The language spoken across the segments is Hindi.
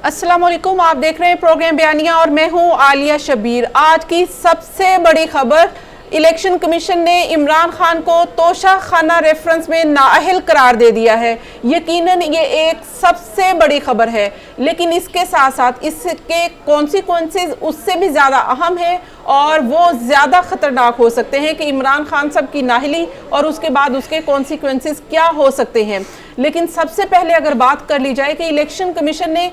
अस्सलाम वालेकुम, आप देख रहे हैं प्रोग्राम बयानिया और मैं हूं आलिया शबीर। आज की सबसे बड़ी खबर, इलेक्शन कमीशन ने इमरान खान को तोशा खाना रेफरेंस में नाअहल करार दे दिया है। यकीनन ये एक सबसे बड़ी खबर है, लेकिन इसके साथ साथ इसके कॉन्सिक्वेंसेस उससे भी ज़्यादा अहम है और वो ज़्यादा ख़तरनाक हो सकते हैं कि इमरान खान साहब की नाअहली और उसके बाद उसके कॉन्सिक्वेंसेस क्या हो सकते हैं। लेकिन सबसे पहले अगर बात कर ली जाए कि इलेक्शन कमीशन ने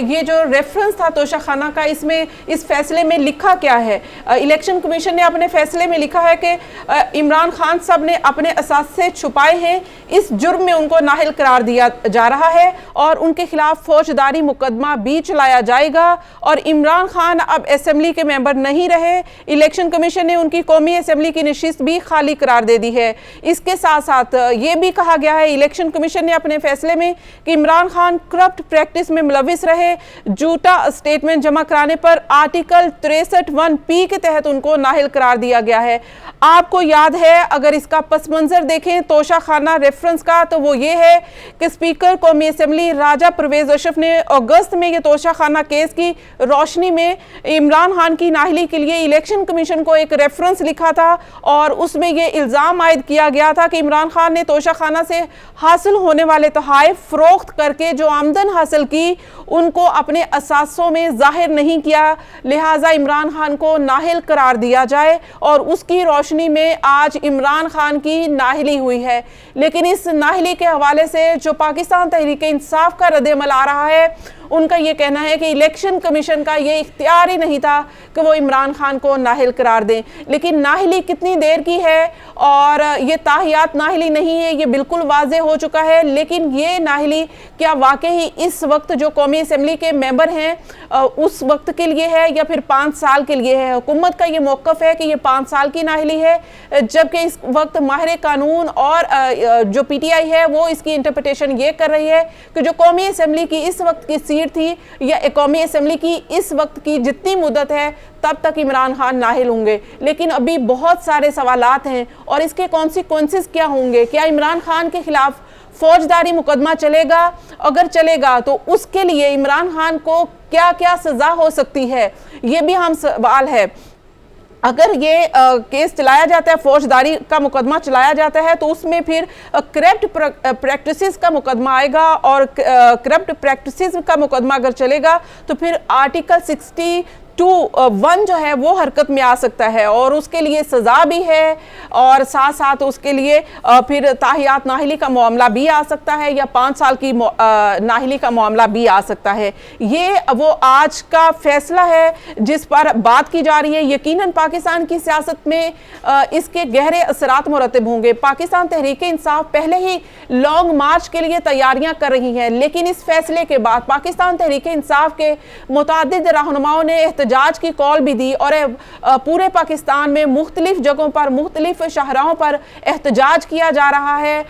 ये जो रेफरेंस था तोशा खाना का, इसमें इस फैसले में लिखा क्या है। इलेक्शन कमीशन ने अपने फैसले में लिखा है कि इमरान खान साहब ने अपने असासे छुपाए हैं, इस जुर्म में उनको नाअहल करार दिया जा रहा है और उनके खिलाफ फौजदारी मुकदमा भी चलाया जाएगा और इमरान खान अब असेंबली के मेंबर नहीं रहे। इलेक्शन कमीशन ने उनकी कौमी असेंबली की नशिस्त भी खाली करार दे दी है। इसके साथ साथ ये भी कहा गया है इलेक्शन कमीशन ने अपने फैसले में कि इमरान खान करप्ट प्रैक्टिस में मुलविस रहे, झूठा स्टेटमेंट जमा कराने पर आर्टिकल 63(1)(p) के तहत उनको नाअहल करार दिया गया है। आपको याद है, अगर इसका पस मंजर देखें तोशा खाना रेफरेंस का, तो वो ये है कि स्पीकर कौमी असेंबली राजा परवेज अशरफ ने अगस्त में ये तोशा खाना केस की रोशनी में इमरान खान की नाअहली के लिए इलेक्शन कमीशन को एक रेफरेंस लिखा था और उसमें ये इल्ज़ाम आयद किया गया था कि इमरान खान ने तोशा खाना से हासिल होने वाले तोहफ़े फ़रोख्त करके जो आमदन हासिल की उनको अपने असासों में जाहिर नहीं किया, लिहाजा इमरान खान को नाअहल करार दिया जाए और उसकी रोशनी में आज इमरान खान की नाअहली हुई है। लेकिन इस नाअहली के हवाले से जो पाकिस्तान तहरीक इंसाफ का रद्द-ए-अमल आ रहा है, उनका ये कहना है कि इलेक्शन कमीशन का ये इख्तियार ही नहीं था कि वो इमरान खान को नाअहल करार दें। लेकिन नाअहली कितनी देर की है और ये ताहियात नाअहली नहीं है, ये बिल्कुल वाज़ेह हो चुका है। लेकिन ये नाअहली क्या वाकई इस वक्त जो कौमी असेंबली के मेंबर हैं उस वक्त के लिए है या फिर 5 साल के लिए है? हुकूमत का ये मौक़िफ़ है कि ये 5 साल की नाअहली है, जबकि इस वक्त माहिर कानून और जो PTI है वो इसकी इंटरप्रिटेशन ये कर रही है कि जो कौमी असेंबली की इस वक्त की सीट थी या कौमी असेंबली की इस वक्त की जितनी मुद्दत है तब तक इमरान खान नाअहल होंगे। लेकिन अभी बहुत सारे सवालात हैं और इसके कॉन्सिक्वेंसेस क्या होंगे। क्या इमरान खान के खिलाफ फौजदारी मुकदमा चलेगा? अगर चलेगा तो उसके लिए इमरान खान को क्या क्या सज़ा हो सकती है, ये भी हम सवाल है। अगर ये केस चलाया जाता है, फौजदारी का मुकदमा चलाया जाता है, तो उसमें फिर करप्ट प्रैक्टिसेस का मुकदमा आएगा और करप्ट प्रैक्टिसेस का मुकदमा अगर चलेगा तो फिर आर्टिकल 62(1) जो है वो हरकत में आ सकता है और उसके लिए सज़ा भी है और साथ साथ उसके लिए फिर ताहियात नाअहली का मामला भी आ सकता है या 5 साल की नाअहली का मामला भी आ सकता है। ये वो आज का फैसला है जिस पर बात की जा रही है। यकीनन पाकिस्तान की सियासत में इसके गहरे असरात मुरतब होंगे। पाकिस्तान तहरीक इंसाफ पहले ही लॉन्ग मार्च के लिए तैयारियां कर रही है, लेकिन इस फैसले के बाद पाकिस्तान तहरीक इंसाफ के मुतादिद रहनुमाओं ने एहतजाज की कॉल भी दी और पूरे पाकिस्तान में मुख्तलिफ जगहों पर, मुख्तलिफ शाहराहों पर एहतजाज किया जा रहा है।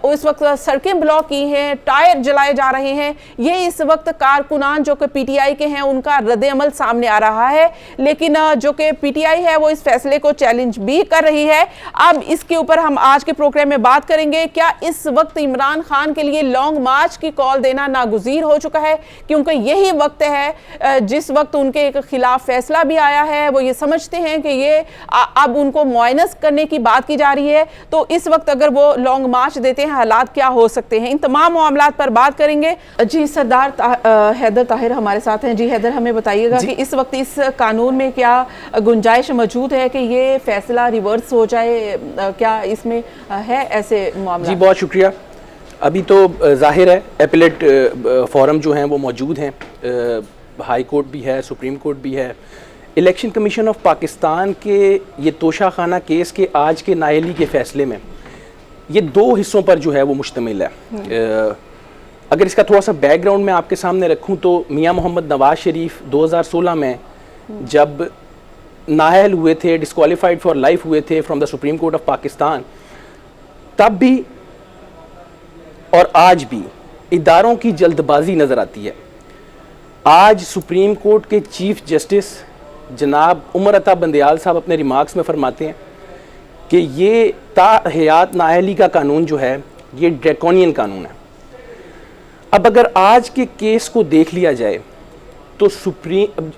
इस वक्त सड़कें ब्लॉक की हैं, टायर जलाए जा रहे हैं। ये इस वक्त कारकुनान जो कि PTI के हैं उनका रद्द-ए-अमल सामने आ रहा है, लेकिन जो कि PTI है वो इस फैसले को चैलेंज भी कर रही है। अब इसके ऊपर हम आज के प्रोग्राम में बात करेंगे, क्या इस वक्त इमरान खान के लिए लॉन्ग मार्च की कॉल देना नागुज़ीर हो चुका है, क्योंकि यही वक्त है जिस वक्त उनके खिलाफ फैसला भी आया है। वो ये समझते हैं कि ये अब उनको मुआयनस करने की बात की जा रही है, तो इस वक्त अगर वो लॉन्ग मार्च देते हैं हालात क्या हो सकते हैं, इन तमाम मामलात पर बात करेंगे। जी सरदार हैदर ताहिर हमारे साथ हैं। जी हैदर, हमें बताइएगा कि इस वक्त इस कानून में क्या गुंजाइश मौजूद है कि ये फैसला रिवर्स हो जाए, क्या इसमें है ऐसे मामला? जी बहुत शुक्रिया। अभी तो जाहिर है एपिलेट फोरम जो हैं वो मौजूद हैं, हाई कोर्ट भी है, सुप्रीम कोर्ट भी है। इलेक्शन कमीशन ऑफ पाकिस्तान के ये तोशा खाना केस के आज के नाअहली के फ़ैसले में ये 2 हिस्सों पर जो है वो मुश्तमिल है। अगर इसका थोड़ा सा बैकग्राउंड मैं आपके सामने रखूं तो मियां मोहम्मद नवाज शरीफ 2016 में जब नाअहल हुए थे, डिस्क्वालीफाइड फॉर लाइफ हुए थे from the supreme court of Pakistan, तब भी और आज भी इदारों की जल्दबाजी नज़र आती है। आज सुप्रीम कोर्ट के चीफ जस्टिस जनाब उमर अता बंदयाल साहब अपने रिमार्क्स में फरमाते हैं कि ये ताहयात नाअहली का कानून जो है ये ड्रैकोनियन कानून है। अब अगर आज के केस को देख लिया जाए तो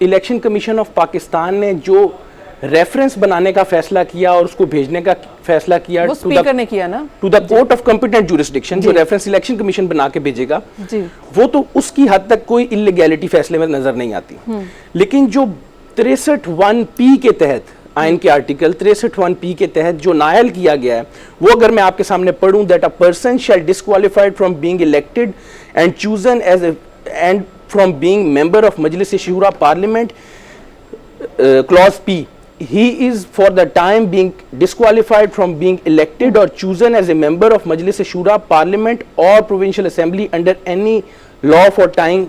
इलेक्शन कमीशन ऑफ पाकिस्तान ने जो रेफरेंस बनाने का फैसला किया और उसको भेजने का फैसला किया वो स्पीकर ने किया ना, to the court of competent jurisdiction, जो रेफरेंस इलेक्शन कमीशन बना के भेजेगा जी, वो तो उसकी हद तक कोई इलीगैलिटी फैसले में नजर नहीं आती। लेकिन जो 63(1)P के तहत आइन के आर्टिकल 63(1)P के तहत जो नायल किया गया है, वो अगर मैं आपके सामने पढ़ूं, that a person shall disqualified from being elected and chosen as and from being member of Majlis Shura parliament, clause P, he is for the time being disqualified from being elected or chosen as a member of Majlis Shura Parliament or Provincial Assembly under any law for time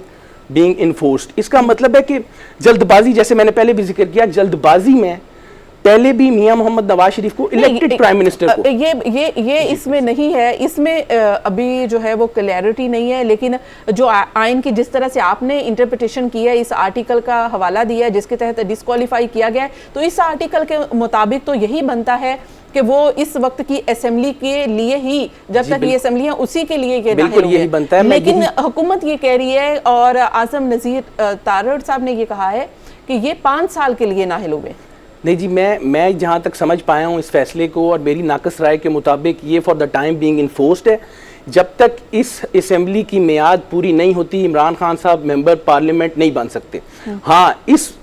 being enforced। इसका मतलब है कि जल्दबाजी, जैसे मैंने पहले भी जिक्र किया, जल्दबाजी में पहले भी मियां मोहम्मद नवाज शरीफ को इलेक्टेड प्राइम मिनिस्टर को ये इसमें नहीं है, इसमें अभी जो है वो क्लैरिटी नहीं है। लेकिन जो आइन की जिस तरह से आपने इंटरप्रिटेशन किया है, इस आर्टिकल का हवाला दिया है जिसके तहत डिस्क्वालीफाई किया गया है, तो इस आर्टिकल के मुताबिक तो यही बनता है कि वो इस वक्त की असेंबली के लिए ही, जब तक ये असेंबली है उसी के लिए ये बिल्कुल यही बनता है। लेकिन हुकूमत ये कह रही है और आजम नज़ीर तारड़ साहब ने ये कहा है कि ये 5 साल के लिए नाहिल हुए। नहीं जी, मैं जहाँ तक समझ पाया हूँ इस फैसले को, और मेरी नाकस राय के मुताबिक ये for the time being enforced है। जब तक इस असेंबली की मियाद पूरी नहीं होती, इमरान खान साहब मेंबर पार्लियामेंट नहीं बन सकते। हाँ, इस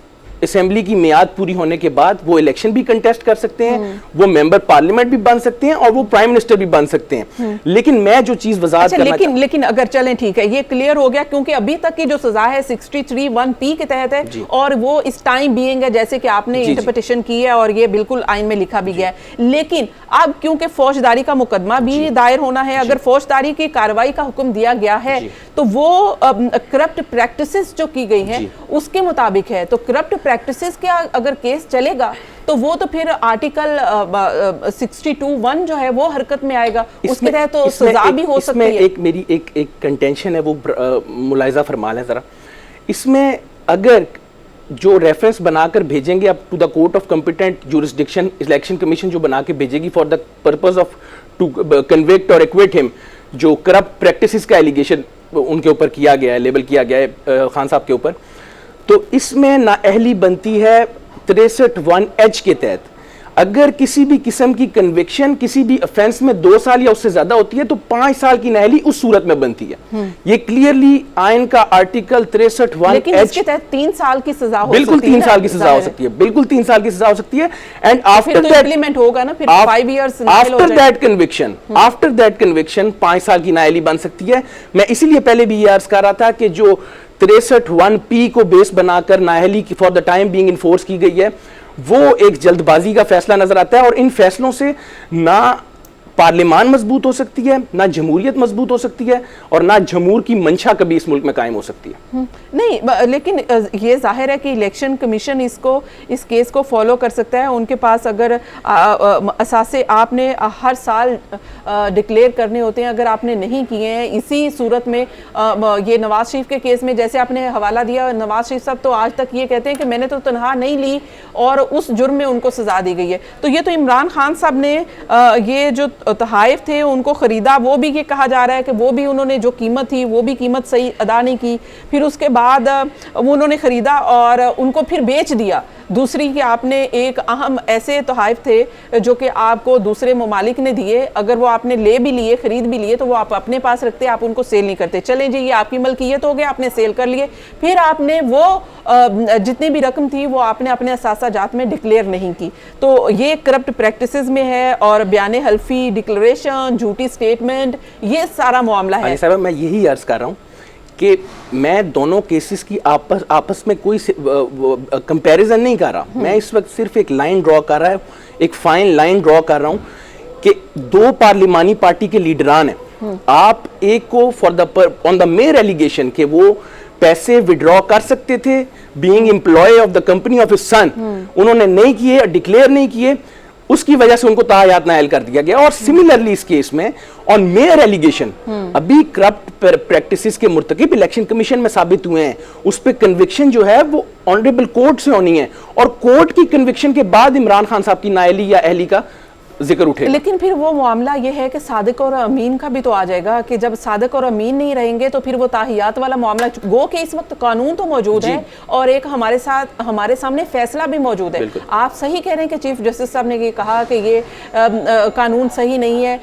असेंबली की मियाद पूरी होने के बाद वो इलेक्शन भी कंटेस्ट कर सकते हैं, वो मेंबर पार्लियामेंट भी बन सकते हैं और वो प्राइम मिनिस्टर भी बन सकते हैं। लेकिन मैं जो चीज वजाहत करना लेकिन अगर चलें, ठीक है, ये क्लियर हो गया, क्योंकि अभी तक की जो सजा है 63(1)P के तहत है और वो इस टाइम बीइंग है, जैसे कि आपने इंटरप्रिटेशन की है और ये बिल्कुल आइन में लिखा भी गया है। लेकिन अब क्योंकि फौजदारी का मुकदमा भी दायर होना है, अगर फौजदारी की कार्रवाई का हुक्म दिया गया है तो वो करप्ट प्रैक्टिसेस जो की गई है उसके मुताबिक है। तो करप्ट प्रैक्टिसेस के अगर केस चलेगा तो वो तो फिर आर्टिकल 62(1) जो है वो हरकत में आएगा, उसके तहत तो सजा भी हो सकती है। एक मेरी एक कंटेंशन है, वो मुलाहिजा फरमा लें जरा। इसमें अगर जो रेफरेंस बनाकर भेजेंगे अब to the court of competent jurisdiction, election commission जो बना के भेजेगी for the purpose of to convict और एक्विट हिम, जो करप्ट प्रैक्टिसेस का एलिगेशन उनके ऊपर किया गया है, लेबल किया गया है खान साहब के ऊपर, तो इसमें नाअहली बनती है 63(1)H के तहत। अगर किसी भी किस्म की कन्विक्शन किसी भी ऑफेंस में 2 साल या उससे ज्यादा होती है तो 5 साल की नाअहली उस सूरत में बनती है। ये क्लियरली आइन का आर्टिकल 63(1)H, लेकिन इसके तहत 3 साल की सजा हो बिल्कुल सकती है। 3 साल की सजा हो सकती है, बिल्कुल 3 साल की सजा हो सकती है। एंड आफ्टर दैट इम्प्लीमेंट होगा ना, फिर 5 इयर्स आफ्टर दैट कन्विक्शन 5 साल की नाअहली बन सकती है। मैं इसीलिए पहले भी ये अर्ज कर रहा था कि जो 63(1)P को बेस बनाकर नाअहली की for the time being enforce की गई है, वो एक जल्दबाजी का फैसला नजर आता है और इन फैसलों से ना पार्लियामान मजबूत हो सकती है, ना जमहूरियत मजबूत हो सकती है और ना जमहूर की मंशा कभी इस मुल्क में कायम हो सकती है। नहीं, लेकिन ये जाहिर है कि इलेक्शन कमीशन इस केस को फॉलो कर सकता है। उनके पास अगर असासे आपने हर साल डिक्लेयर करने होते हैं, अगर आपने नहीं किए हैं, इसी सूरत में ये नवाज शरीफ के केस में जैसे आपने हवाला दिया, नवाज शरीफ साहब तो आज तक ये कहते हैं कि मैंने तो तनख्वाह नहीं ली और उस जुर्म में उनको सजा दी गई है। तो ये तो इमरान खान साहब ने ये जो तहाइफ थे उनको ख़रीदा, वो भी ये कहा जा रहा है कि वो भी उन्होंने जो कीमत थी वो भी कीमत सही अदा नहीं की, फिर उसके बाद वो उन्होंने ख़रीदा और उनको फिर बेच दिया। दूसरी कि आपने एक अहम ऐसे तोहफ़े थे जो कि आपको दूसरे ममालिक ने दिए, अगर वो आपने ले भी लिए, ख़रीद भी लिए, तो वो आप अपने पास रखते, आप उनको सेल नहीं करते। चलें जी, ये आपकी मलकियत हो गया, आपने सेल कर लिए, फिर आपने वो जितनी भी रकम थी वो आपने अपने असासाजात में डिक्लेयर नहीं की। तो ये करप्ट प्रैक्टिसेस में है और बयान हल्फी, डिक्लेरेशन, झूठी स्टेटमेंट, ये सारा मामला है। साहब, मैं यही अर्ज़ कर रहा हूँ कि मैं दोनों केसेस की आपस में कोई कंपैरिजन नहीं कर रहा। मैं इस वक्त सिर्फ एक लाइन ड्रॉ कर रहा है, एक फाइन लाइन ड्रॉ कर रहा हूँ कि 2 पार्लिमानी पार्टी के लीडरान हैं। आप एक को ऑन द मेयर एलिगेशन कि वो पैसे विड्रॉ कर सकते थे being employ of the company of his son, उन्होंने नहीं किए, डिक्लेयर नहीं किए, उसकी वजह से उनको तायात नायल कर दिया गया। और सिमिलरली इस केस में ऑन मेयर एलिगेशन अभी करप्ट प्रैक्टिसेस के मुर्तकिब इलेक्शन कमीशन में साबित हुए हैं, उस पर कन्विक्शन जो है वो ऑनरेबल कोर्ट से होनी है और कोर्ट की कन्विक्शन के बाद इमरान खान साहब की नाअहली या अहली का जिक्र उठेगा। लेकिन फिर वो मामला ये है कि सादिक और अमीन का भी तो आ जाएगा कि जब सादिक और अमीन नहीं रहेंगे तो फिर वो ताहियात वाला मामला, गो कि इस वक्त कानून तो मौजूद है और एक हमारे सामने फैसला भी मौजूद है। आप सही कह रहे हैं कि चीफ जस्टिस साहब ने ये कहा कि ये कानून सही नहीं है,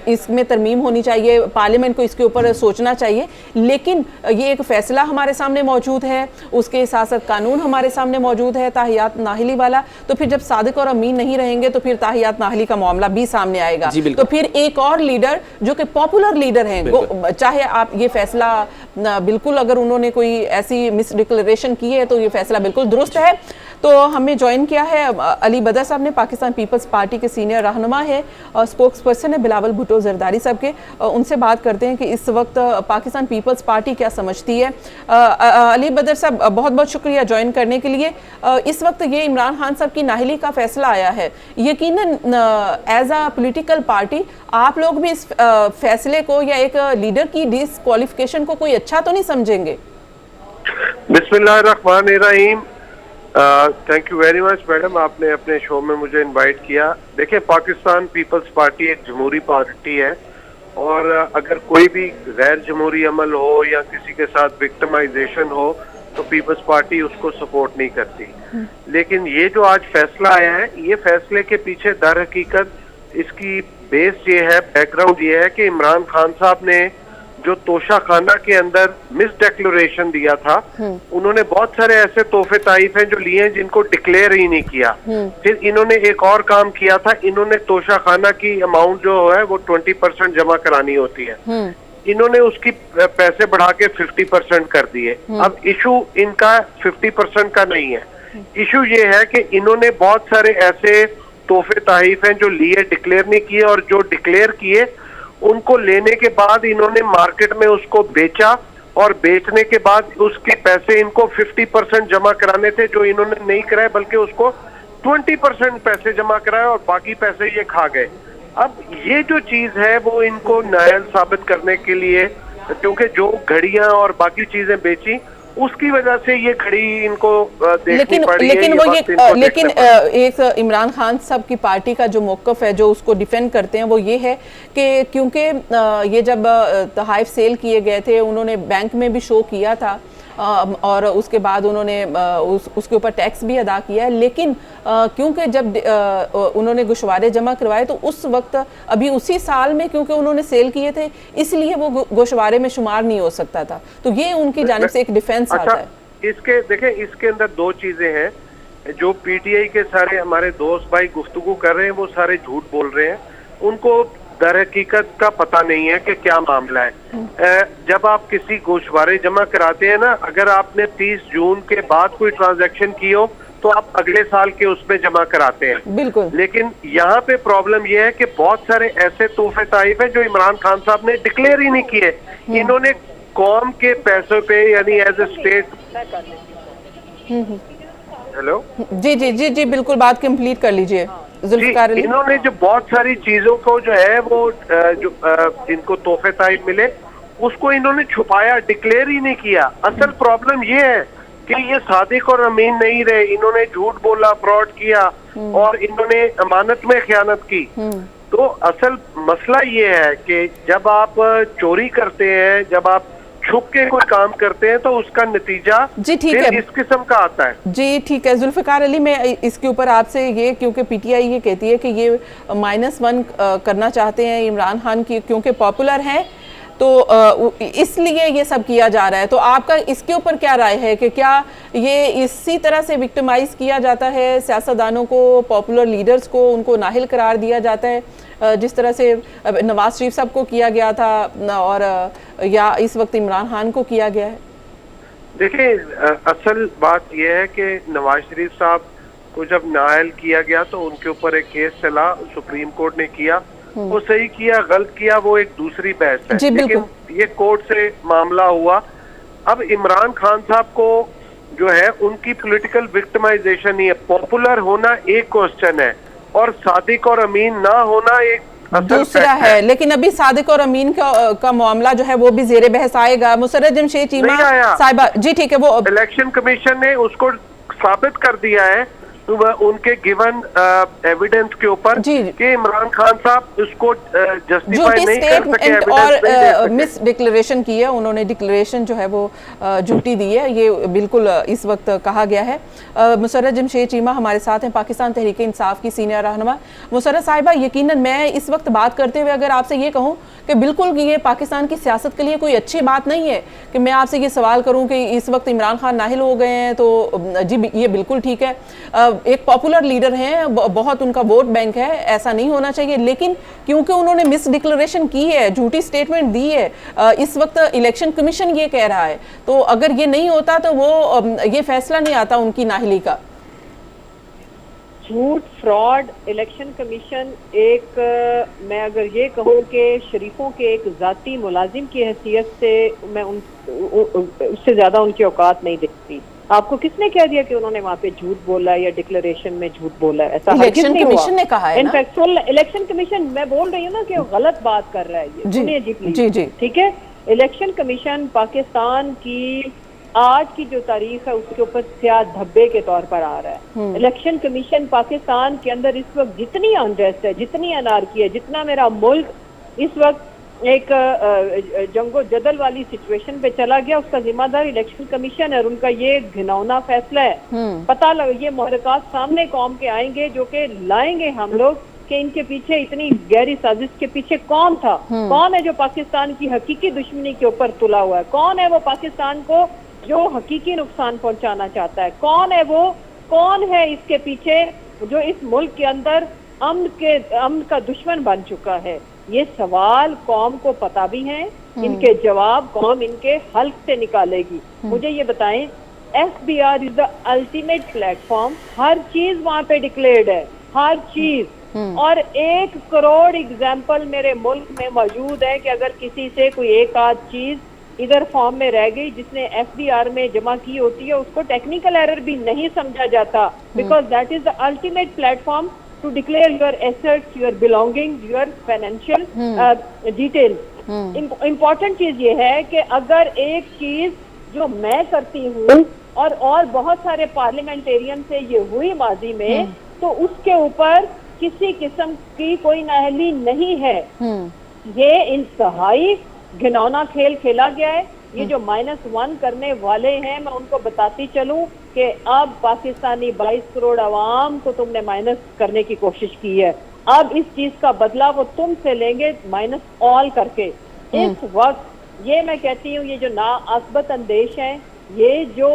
इसमें तरमीम होनी चाहिए, पार्लियामेंट को इसके ऊपर सोचना चाहिए, लेकिन ये एक फैसला हमारे सामने मौजूद है, उसके साथ साथ कानून हमारे सामने मौजूद है ताहियात नाहली वाला। तो फिर जब सादिक और अमीन नहीं रहेंगे तो फिर ताहियात नाहली का मामला भी सामने आएगा। तो फिर एक और लीडर जो कि पॉपुलर लीडर हैं, चाहे आप ये फैसला बिल्कुल, अगर उन्होंने कोई ऐसी मिस डिक्लेरेशन की है तो ये फैसला बिल्कुल दुरुस्त है। तो हमें ज्वाइन किया है अली बदर साहब ने, पाकिस्तान पीपल्स पार्टी के सीनियर रहनुमा है और स्पोक्स पर्सन है बिलावल भुट्टो जरदारी साहब के। उनसे बात करते हैं कि इस वक्त पाकिस्तान पीपल्स पार्टी क्या समझती है। अली बदर साहब, बहुत बहुत शुक्रिया ज्वाइन करने के लिए। इस वक्त ये इमरान खान साहब की नाहली का फैसला आया है, यकीनन एज अ पॉलिटिकल पार्टी आप लोग भी इस फैसले को या एक लीडर की डिसक्वालिफिकेशन को कोई अच्छा तो नहीं समझेंगे? बिस्मिल्लाहिर्रहमानिर्रहीम। Thank you very much madam, आपने अपने शो में मुझे इनवाइट किया। देखिए, पाकिस्तान पीपल्स पार्टी एक जमहूरी पार्टी है और अगर कोई भी गैर जमहूरी अमल हो या किसी के साथ विक्टिमाइजेशन हो तो पीपल्स पार्टी उसको सपोर्ट नहीं करती। लेकिन ये जो आज फैसला आया है, ये फैसले के पीछे दर हकीकत इसकी बेस ये है, बैकग्राउंड ये है कि इमरान खान साहब ने जो तोशा खाना के अंदर मिस डिक्लेरेशन दिया था, उन्होंने बहुत सारे ऐसे तोहफे ताइफ हैं जो लिए हैं जिनको डिक्लेयर ही नहीं किया। फिर इन्होंने एक और काम किया था, इन्होंने तोशा खाना की अमाउंट जो है वो 20% जमा करानी होती है, इन्होंने उसकी पैसे बढ़ा के 50% कर दिए। अब इशू इनका 50% का नहीं है, इशू ये है कि इन्होंने बहुत सारे ऐसे तोहफे ताइफ हैं जो लिए डिक्लेयर नहीं किए और जो डिक्लेयर किए उनको लेने के बाद इन्होंने मार्केट में उसको बेचा और बेचने के बाद उसके पैसे इनको 50% जमा कराने थे जो इन्होंने नहीं कराए, बल्कि उसको 20% पैसे जमा कराए और बाकी पैसे ये खा गए। अब ये जो चीज है वो इनको नाअहल साबित करने के लिए, क्योंकि जो घड़ियां और बाकी चीजें बेची उसकी वजह से ये घड़ी इनको देखनी पड़ी है। लेकिन एक इमरान खान साहब की पार्टी का जो मौक़िफ़ है, जो उसको डिफेंड करते हैं, वो ये है कि क्योंकि ये जब तोहफ़े सेल किए गए थे उन्होंने बैंक में भी शो किया था और उसके बाद उन्होंने उसके ऊपर टैक्स भी अदा किया है, लेकिन क्योंकि जब उन्होंने गोशवारे जमा करवाए तो उस वक्त अभी उसी साल में क्योंकि उन्होंने सेल किए थे इसलिए वो गोशवारे में शुमार नहीं हो सकता था। तो ये उनकी जानिब से एक डिफेंस आता है। इसके देखें, इसके अंदर दो चीजें हैं। जो पीटीआई के सारे हमारे दोस्त भाई गुफ्तगू कर रहे हैं वो सारे झूठ बोल रहे हैं, उनको दर हकीकत का पता नहीं है कि क्या मामला है। जब आप किसी गोशवारे जमा कराते हैं ना, अगर आपने 30 जून के बाद कोई ट्रांजैक्शन की हो तो आप अगले साल के उसमें जमा कराते हैं। बिल्कुल। लेकिन यहाँ पे प्रॉब्लम यह है कि बहुत सारे ऐसे तोहफे ताइफ है जो इमरान खान साहब ने डिक्लेयर ही नहीं किए, इन्होंने कौम के पैसों पे यानी एज ए स्टेट। हेलो जी जी जी जी बिल्कुल, बात कंप्लीट कर लीजिए। इन्होंने जो बहुत सारी चीजों को जो है वो जो इनको तोहफे ताइफ मिले उसको इन्होंने छुपाया, डिक्लेयर ही नहीं किया। असल प्रॉब्लम ये है कि ये सादिक और अमीन नहीं रहे, इन्होंने झूठ बोला, फ्रॉड किया और इन्होंने अमानत में खयानत की। तो असल मसला ये है कि जब आप चोरी करते हैं, जब आप छुप के कोई काम करते हैं तो उसका नतीजा जी ठीक है इस किस्म का आता है। जी ठीक है जुल्फ़िकार अली, मैं इसके ऊपर आपसे ये, क्योंकि पीटीआई ये कहती है कि ये -1 करना चाहते हैं इमरान खान की क्योंकि पॉपुलर हैं, तो इसलिए ये सब किया जा रहा है। तो आपका इसके ऊपर क्या राय है कि क्या ये इसी तरह से विक्टिमाइज किया जाता है सियासतदानों को, पॉपुलर लीडर्स को, उनको नाहिल करार दिया जाता है जिस तरह से नवाज शरीफ साहब को किया गया था और या इस वक्त इमरान खान को किया गया है? देखिए, असल बात यह है कि नवाज शरीफ साहब को जब नाअहल किया गया तो उनके ऊपर एक केस चला, सुप्रीम कोर्ट ने किया, वो सही किया गलत किया वो एक दूसरी बहस है, लेकिन ये कोर्ट से मामला हुआ। अब इमरान खान साहब को जो है उनकी पॉलिटिकल विक्टिमाइजेशन ही है, पॉपुलर होना एक क्वेश्चन है और सादिक और अमीन ना होना एक दूसरा है। लेकिन अभी सादिक और अमीन का मामला जो है वो भी जेरे बहस आएगा। मुसर्रत जमशेद चीमा साहिबा, जी ठीक है, वो इलेक्शन कमीशन ने उसको साबित कर दिया है उनके गिवन एविडेंस के ऊपर जी। कि इमरान खान साहब उसको जस्टिफाई झूठी नहीं कर सके, स्टेटमेंट एविडेंस नहीं दे और सके। मिस डिक्लेरेशन की है उन्होंने, डिक्लेरेशन जो है वो झूठी दी है, ये बिल्कुल इस वक्त कहा गया है। मुसर्रत जमशेद चीमा हमारे साथ हैं, पाकिस्तान तहरीक इंसाफ की सीनियर रहनुमा। मुसर्रत साहिबा, यकीनन मैं इस वक्त बात करते हुए अगर आपसे ये कहूँ कि बिल्कुल ये पाकिस्तान की सियासत के लिए कोई अच्छी बात नहीं है कि मैं आपसे ये सवाल करूं कि इस वक्त इमरान खान नाहिल हो गए हैं, तो जी ये बिल्कुल ठीक है, एक पॉपुलर लीडर हैं, बहुत उनका वोट बैंक है, ऐसा नहीं होना चाहिए, लेकिन क्योंकि उन्होंने मिस डिक्लेरेशन की है, झूठी स्टेटमेंट दी है, इस वक्त इलेक्शन कमीशन ये कह रहा है, तो अगर ये नहीं होता तो वो ये फैसला नहीं आता उनकी नाहिली का। झूठ, फ्रॉड, इलेक्शन कमीशन एक मैं अगर ये कहूँ कि शरीफों के एक जाती मुलाजिम की हैसियत से मैं उससे ज्यादा उनकी औकात नहीं दिखती। आपको किसने कह दिया कि उन्होंने वहाँ पे झूठ बोला है या डिक्लेरेशन में झूठ बोला है? ऐसा इलेक्शन कमीशन ने कहा है। इनफैक्ट इलेक्शन कमीशन, मैं बोल रही हूँ ना कि गलत बात कर रहा है ये। सुनिए जी प्लीज। जी जी, ठीक है। इलेक्शन कमीशन पाकिस्तान की आज की जो तारीख है उसके ऊपर स्याह धब्बे के तौर पर आ रहा है। इलेक्शन कमीशन पाकिस्तान के अंदर इस वक्त जितनी अनरेस्ट है, जितनी अनारकी है, जितना मेरा मुल्क इस वक्त एक जंगो जदल वाली सिचुएशन पे चला गया, उसका जिम्मेदार इलेक्शन कमीशन है और उनका ये घिनौना फैसला है। पता लग ये मुहरकात सामने कौम के आएंगे जो कि लाएंगे हम लोग कि इनके पीछे इतनी गहरी साजिश के पीछे कौन था, कौन है जो पाकिस्तान की हकीकी दुश्मनी के ऊपर तुला हुआ है, कौन है वो पाकिस्तान को जो हकीकी नुकसान पहुंचाना चाहता है, कौन है वो, कौन है इसके पीछे जो इस मुल्क के अंदर अमन का दुश्मन बन चुका है। ये सवाल कौम को पता भी है, इनके जवाब कौम इनके हल्क से निकालेगी। मुझे ये बताएं, SBR is the ultimate platform, हर चीज वहां पे डिक्लेयर्ड है, हर चीज, और 1 करोड़ एग्जाम्पल मेरे मुल्क में मौजूद है कि अगर किसी से कोई एक आध चीज इधर फॉर्म में रह गई जिसने FBR में जमा की होती है, उसको टेक्निकल एरर भी नहीं समझा जाता, because that is the ultimate platform to declare your assets, your belonging, your financial details. Important चीज ये है कि अगर एक चीज जो मैं करती हूँ और बहुत सारे पार्लियामेंटेरियन से ये हुई माजी में, तो उसके ऊपर किसी किस्म की कोई नाअहली नहीं है। ये इंतहाई घिनौना खेल खेला गया है। ये जो -1 करने वाले हैं, मैं उनको बताती चलूं कि अब पाकिस्तानी 22 करोड़ आवाम को तुमने माइनस करने की कोशिश की है, अब इस चीज का बदला वो तुमसे लेंगे -ऑल करके। इस वक्त ये मैं कहती हूँ, ये जो नाअस्बत अंदेश है, ये जो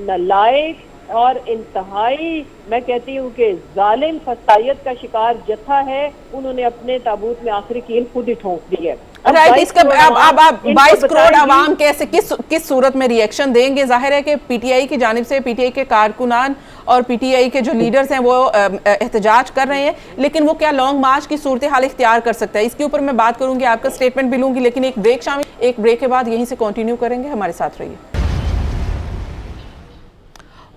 नालायक और इंतहाई मैं कहती हूँ कि जालिम फसायत का शिकार जत्था है, उन्होंने अपने ताबूत में आखिरी कील खुद ही ठोक दी है। राइट, इसका अब 22 करोड़ आवाम कैसे किस सूरत में रिएक्शन देंगे? जाहिर है कि PTI की जानिब से PTI के कारकुनान और PTI के जो लीडर्स हैं वो एहतजाज कर रहे हैं, लेकिन वो क्या लॉन्ग मार्च की सूरत हाल इख्तियार कर सकता है? इसके ऊपर मैं बात करूंगी, आपका स्टेटमेंट भी लूंगी, लेकिन एक ब्रेक शामिल, एक ब्रेक के बाद यहीं से कंटिन्यू करेंगे, हमारे साथ रहिए।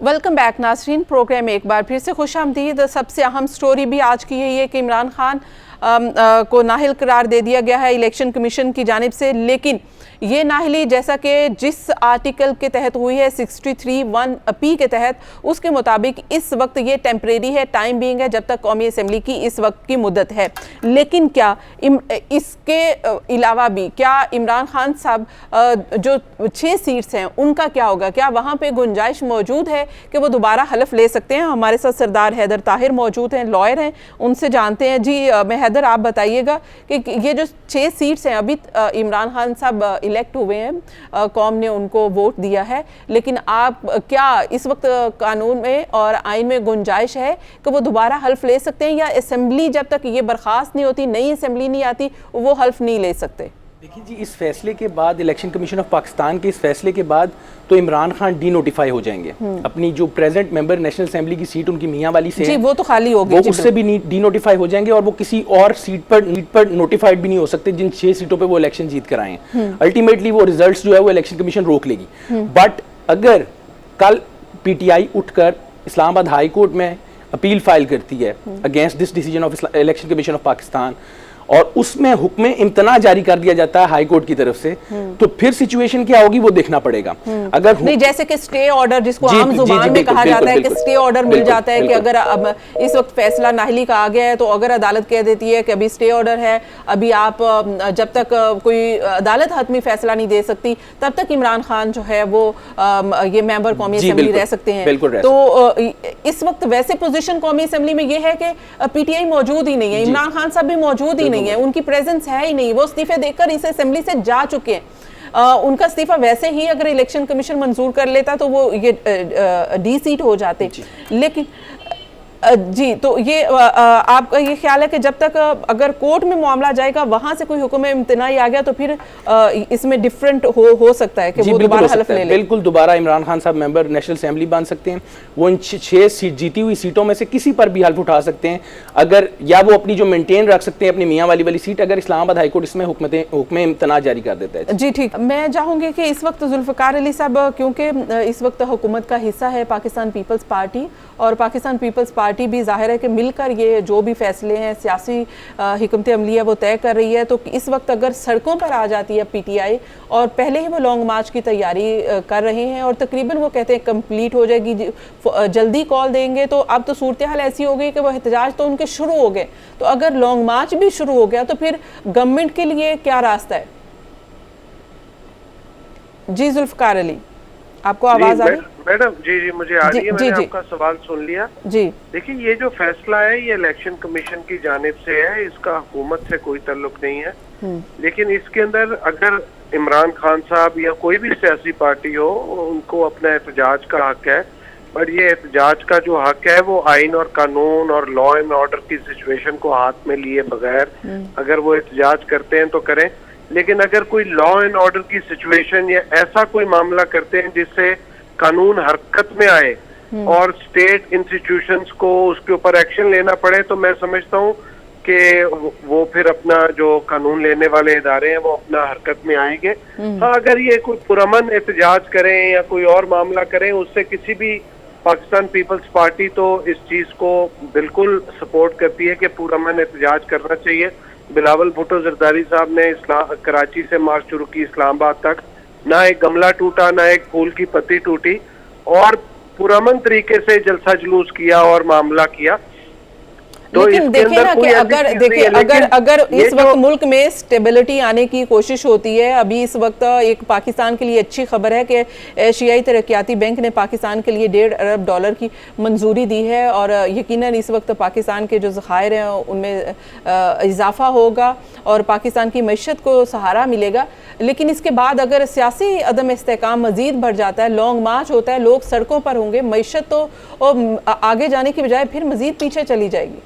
वेलकम बैक नाज़रीन, प्रोग्राम एक बार फिर से खुशामदीद। सबसे अहम स्टोरी भी आज की यही है कि इमरान खान को नाहिल करार दे दिया गया है इलेक्शन कमीशन की जानिब से, लेकिन ये नाहिली जैसा कि जिस आर्टिकल के तहत हुई है 63(1)P के तहत, उसके मुताबिक इस वक्त ये टेम्परेरी है, टाइम बीइंग है, जब तक कौमी असम्बली की इस वक्त की मुद्दत है। लेकिन क्या इसके अलावा भी क्या इमरान खान साहब जो 6 सीट्स हैं उनका क्या होगा? क्या वहाँ पे गुंजाइश मौजूद है कि वो दोबारा हलफ ले सकते हैं? हमारे साथ सरदार हैदर ताहिर मौजूद हैं, लॉयर हैं, उनसे जानते हैं। जी मैं हैदर, आप बताइएगा कि ये जो 6 सीट्स हैं, अभी इमरान खान साहब इलेक्ट हुए हैं, कौम ने उनको वोट दिया है, लेकिन आप क्या इस वक्त कानून में और आइन में गुंजाइश है कि वो दोबारा हल्फ ले सकते हैं, या असेंबली जब तक ये बर्खास्त नहीं होती, नई असेंबली नहीं आती, वो हल्फ नहीं ले सकते? देखिए जी, इस फैसले के बाद, इलेक्शन कमीशन ऑफ पाकिस्तान के इस फैसले के बाद तो इमरान खान डी नोटिफाई हो जाएंगे। अपनी जो प्रेजेंट मेंबर नेशनल असेंबली की सीट उनकी मियां वाली से जी, वो तो खाली होगी, वो उससे भी डी नोटिफाई हो जाएंगे और वो किसी और सीट पर नोटिफाइड भी नहीं हो सकते जिन 6 सीटों पे वो इलेक्शन जीत कर आए हैं। अल्टीमेटली वो रिजल्ट्स जो है वो इलेक्शन कमीशन रोक लेगी। बट अगर कल PTI उठकर इस्लामाबाद हाई कोर्ट में अपील फाइल करती है against this decision of election commission of Pakistan, और उसमें हुक्म इम्तना जारी कर दिया जाता है हाई कोर्ट की तरफ से, तो फिर सिचुएशन क्या होगी वो देखना पड़ेगा। अगर नहीं, जैसे कि स्टे ऑर्डर जिसको जी, आम जी, जुबान जी, में कहा जाता है कि बिल्कुल, स्टे ऑर्डर मिल बिल्कुल, जाता है कि बिल्कुल। अगर अब इस वक्त फैसला नाहली का आ गया है तो अगर अदालत कह देती है कि अभी स्टे ऑर्डर है, अभी आप जब तक कोई अदालत हतमी फैसला नहीं दे सकती तब तक इमरान खान जो है वो ये मेंबर कौमी जी, असेंबली बिल्कुल, रह सकते हैं। बिल्कुल रह तो इस वक्त वैसे पोजीशन कौमी असेंबली में ये है कि पीटीआई मौजूद ही नहीं है, इमरान खान साहब भी मौजूद ही नहीं है, उनकी प्रेजेंस है ही नहीं, वो इस्तीफे देकर इस असेंबली से जा चुके हैं। उनका इस्तीफा वैसे ही अगर इलेक्शन कमीशन मंजूर कर लेता तो वो ये डी सीट हो जाते, लेकिन जी, तो ये आपका ये ख्याल है कि जब तक अगर कोर्ट में मामला जाएगा वहां से कोई हुक्म इम्तनाई आ गया तो फिर इसमें डिफरेंट हो सकता है कि वो दोबारा हल्फ ले ले? बिल्कुल, दोबारा इमरान खान साहब मेंबर नेशनल असेंबली बन सकते हैं। वो इन 6 सीट जीती हुई सीटों में से किसी पर भी हल्फ उठा सकते हैं, अगर या वो अपनी जो मेंटेन रख सकते हैं अपनी मियाँ वाली सीट, अगर इस्लामाबाद हाई कोर्ट इसमें हुक्म इम्तना जारी कर देता है। जी ठीक, मैं चाहूंगी कि इस वक्त जुल्फ़िकार अली साहब, क्योंकि इस वक्त हुकूमत का हिस्सा है पाकिस्तान पीपल्स पार्टी, और पाकिस्तान पीपल्स पार्टी भी जाहिर है कि मिलकर ये जो भी फैसले हैं सियासी हिकमत अमली है वो तय कर रही है, तो इस वक्त अगर सड़कों पर आ जाती है पीटीआई और पहले ही वो लॉन्ग मार्च की तैयारी कर रहे हैं और तकरीबन वो कहते हैं कंप्लीट हो जाएगी, जल्दी कॉल देंगे, तो अब तो सूरत हाल ऐसी हो गई कि वो एहतजाज तो उनके शुरू हो गए, तो अगर लॉन्ग मार्च भी शुरू हो गया तो फिर गवर्नमेंट के लिए क्या रास्ता है? जी जुल्फ़िकार अली, आपको आवाज आ रही? मैडम जी मुझे आ रही है, मैंने आपका सवाल सुन लिया। जी, देखिए, ये जो फैसला है ये इलेक्शन कमीशन की जानिब से है, इसका हुकूमत से कोई ताल्लुक नहीं है, लेकिन इसके अंदर अगर इमरान खान साहब या कोई भी सियासी पार्टी हो उनको अपना एहतजाज का हक है, पर ये एहतजाज का जो हक है वो आइन और कानून और लॉ एंड ऑर्डर की सिचुएशन को हाथ में लिए बगैर अगर वो एहतजाज करते हैं तो करें, लेकिन अगर कोई लॉ एंड ऑर्डर की सिचुएशन या ऐसा कोई मामला करते हैं जिससे कानून हरकत में आए और स्टेट इंस्टीट्यूशंस को उसके ऊपर एक्शन लेना पड़े, तो मैं समझता हूँ कि वो फिर अपना जो कानून लेने वाले इदारे हैं वो अपना हरकत में आएंगे। हाँ, अगर ये कोई पुरअमन एहतजाज करें या कोई और मामला करें, उससे किसी भी पाकिस्तान पीपल्स पार्टी तो इस चीज को बिल्कुल सपोर्ट करती है कि पुरअमन एहतजाज करना चाहिए। बिलावल भुट्टो जरदारी साहब ने कराची से मार्च शुरू की इस्लामाबाद तक, ना एक गमला टूटा ना एक फूल की पत्ती टूटी, और पुरअमन तरीके से जलसा जुलूस किया और मामला किया। तो लेकिन देखिए ना कि अगर इस वक्त मुल्क में स्टेबिलिटी आने की कोशिश होती है, अभी इस वक्त एक पाकिस्तान के लिए अच्छी खबर है कि एशियाई तरक्याती बैंक ने पाकिस्तान के लिए $1.5 अरब की मंजूरी दी है और यकीनन इस वक्त पाकिस्तान के जो ज़खायर हैं उनमें इजाफा होगा और पाकिस्तान की मईशत को सहारा मिलेगा। लेकिन इसके बाद अगर सियासी अदम इस्तेहकाम मज़ीद बढ़ जाता है, लॉन्ग मार्च होता है, लोग सड़कों पर होंगे, मईशत तो आगे जाने की बजाय फिर मज़ीद पीछे चली जाएगी।